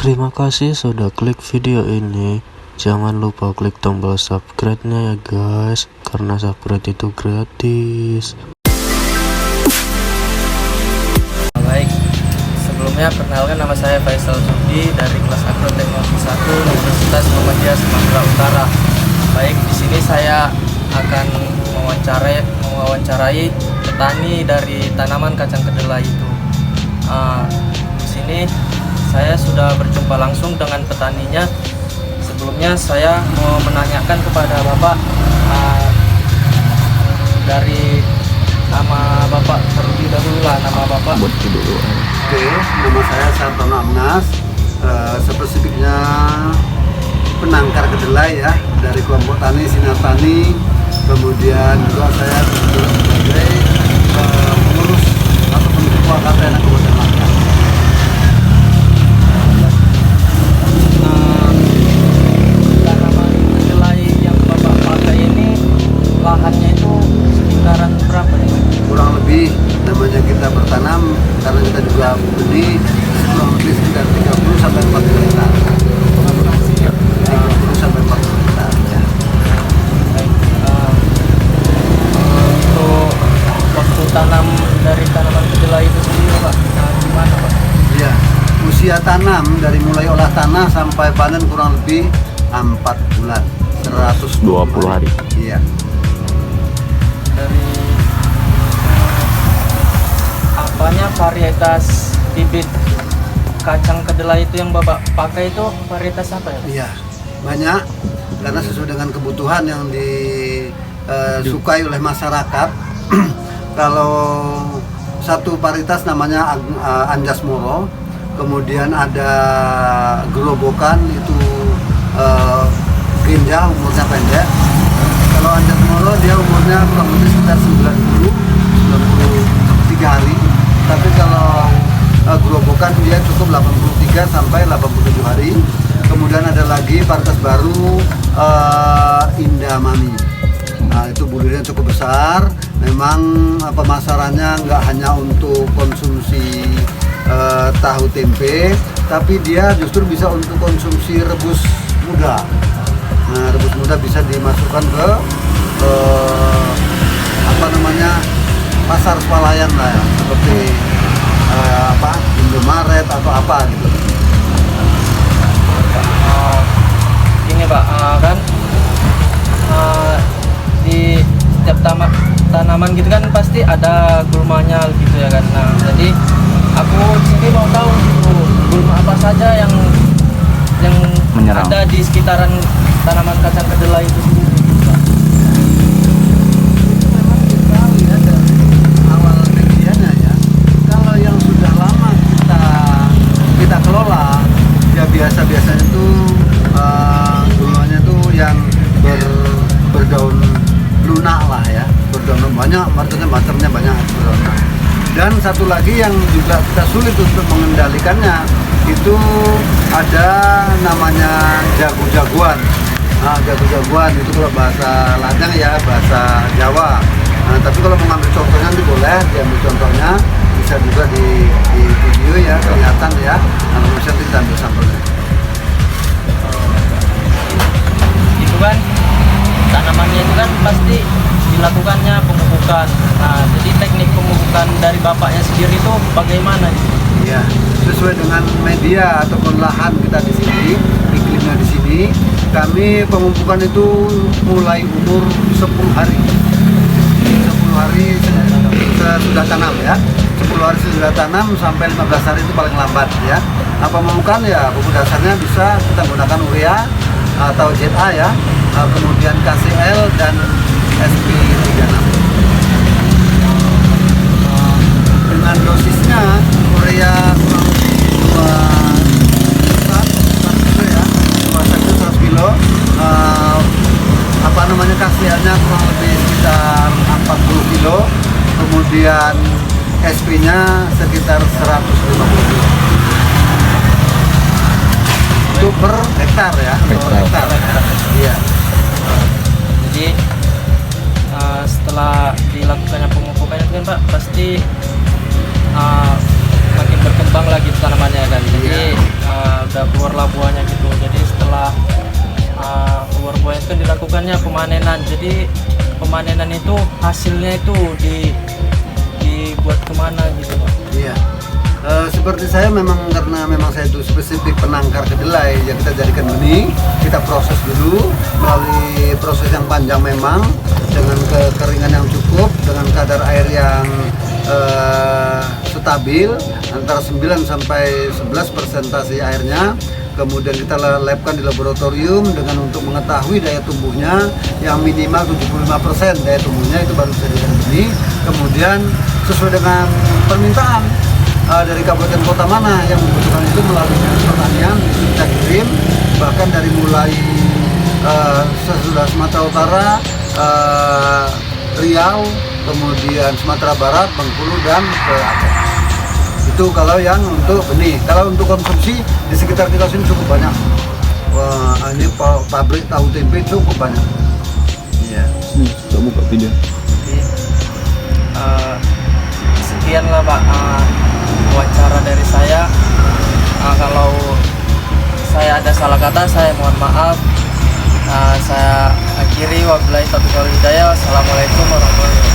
Terima kasih sudah klik video ini. Jangan lupa klik tombol subscribe-nya ya guys, karena subscribe itu gratis. Baik, sebelumnya perkenalkan, nama saya Faisal Sudi dari kelas Agroteknologi 1 Universitas Muhammadiyah Sumatera Utara. Baik, di sini saya akan mewawancarai petani dari tanaman kacang kedelai itu. Di sini saya sudah berjumpa langsung dengan petaninya. Sebelumnya saya mau menanyakan kepada Bapak dari nama Bapak terlebih dahulu lah, nama Bapak. Oke, nama saya Sartono Amnas, spesifiknya penangkar kedelai ya, dari kelompok tani Sinar Tani. Kemudian juga saya sebagai pengurus ataupun ketua KPN Kabupaten Langkat. Tanaman kedelai yang Bapak pakai ini lahannya itu sekitaran berapa ya? Kurang lebih namanya kita bertanam, karena kita juga benih, kurang lebih sekitar 30 sampai 40 hektar. 30 sampai 40 hektar ya. Baik, untuk waktu tanam dari tanaman kedelai itu sendiri Pak, gimana Pak? Iya, usia tanam dari mulai olah tanah sampai panen kurang lebih 4 bulan, 120 hari. Iya. Dari apanya varietas bibit kacang kedelai itu yang Bapak pakai itu varietas apa ya? Iya, banyak, karena sesuai dengan kebutuhan yang disukai oleh masyarakat. Kalau satu varietas namanya Anjas Moro, kemudian ada gerobokan itu Ginja, umurnya pendek. Kalau Anjas Moro dia umurnya kurang lebih sekitar 93 hari, tapi kalau gerobokan dia cukup 83 sampai 87 hari. Kemudian ada lagi varietas baru Indah Mami. Nah, itu bulirnya cukup besar. Memang pemasarannya nggak hanya untuk konsumsi tahu tempe, tapi dia justru bisa untuk konsumsi rebus muda. Nah, rebus muda bisa dimasukkan ke pasar swalayan lah ya, seperti Indomaret atau apa gitu. Ini Pak, kan di tiap tanaman gitu kan pasti ada gulmanya gitu ya kan. Nah, jadi aku sendiri mau tahu gitu, gulma apa saja yang Menyerang. ada di sekitaran tanaman kacang kedelai itu sendiri gitu, Pak. Itu memang kita lihat dari awal medianya ya. Kalau yang sudah lama kita kelola, ya biasanya itu gulmanya itu yang berdaun lunak lah ya, berdaun banyak, macamnya banyak berdaun lunak. Dan satu lagi yang juga kita sulit untuk mengendalikannya, itu ada namanya jago-jagoan. Nah, jago-jagoan itu kalau bahasa Lajang ya, bahasa Jawa. Nah, tapi kalau mengambil contohnya itu boleh diambil contohnya, bisa juga di video ya, kelihatan ya. Nah, bisa kita ambil sampelnya. Itu kan tanamannya itu kan pasti dilakukannya pemupukan. Nah, jadi teknik pemupukan dari Bapaknya sendiri itu bagaimana? Iya, sesuai dengan media ataupun lahan kita di sini, iklimnya di sini, kami pemupukan itu mulai umur 10 hari. 10 hari sudah tanam ya. 10 hari sudah tanam sampai 15 hari itu paling lambat ya. Nah, pemupukan ya pupuk dasarnya bisa kita gunakan urea atau ZA ya, kemudian KCL dan SP36. Dengan dosisnya urea kurang lebih 100 kilo, KCL-nya kurang lebih sekitar 40 kilo, kemudian SP-nya sekitar 150 kilo. Itu per hektar ya, per hektar. Iya. Jadi setelah dilakukannya pemupukan itu kan Pak, pasti makin berkembang lagi tanamannya kan. Jadi udah urusannya pemanenan. Jadi pemanenan itu hasilnya itu dibuat kemana gitu Pak? Iya. Seperti saya memang karena memang saya itu spesifik penangkar kedelai, ya kita jadikan benih, kita proses dulu melalui proses yang panjang memang dengan kekeringan yang cukup, dengan kadar air yang stabil antara 9 sampai 11 persentase airnya. Kemudian kita labkan di laboratorium dengan untuk mengetahui daya tumbuhnya yang minimal 75% daya tumbuhnya, itu baru bisa dijadikan benih. Kemudian sesuai dengan permintaan dari kabupaten kota mana yang membutuhkan itu melalui dinas pertanian itu kita kirim, bahkan dari mulai sesudah Sumatera Utara, Riau, kemudian Sumatera Barat, Bengkulu, dan ke Aceh. Itu kalau yang untuk benih. Kalau untuk konsumsi di sekitar kita sini cukup banyak. Wah, ini pabrik tahu tempe cukup banyak. Iya. Coba buka video. Jadi sekian lah Pak wawancara dari saya. Kalau saya ada salah kata, saya mohon maaf. Saya akhiri, wabillahi taufiq wal hidayah. Wassalamualaikum warahmatullahi wabarakatuh.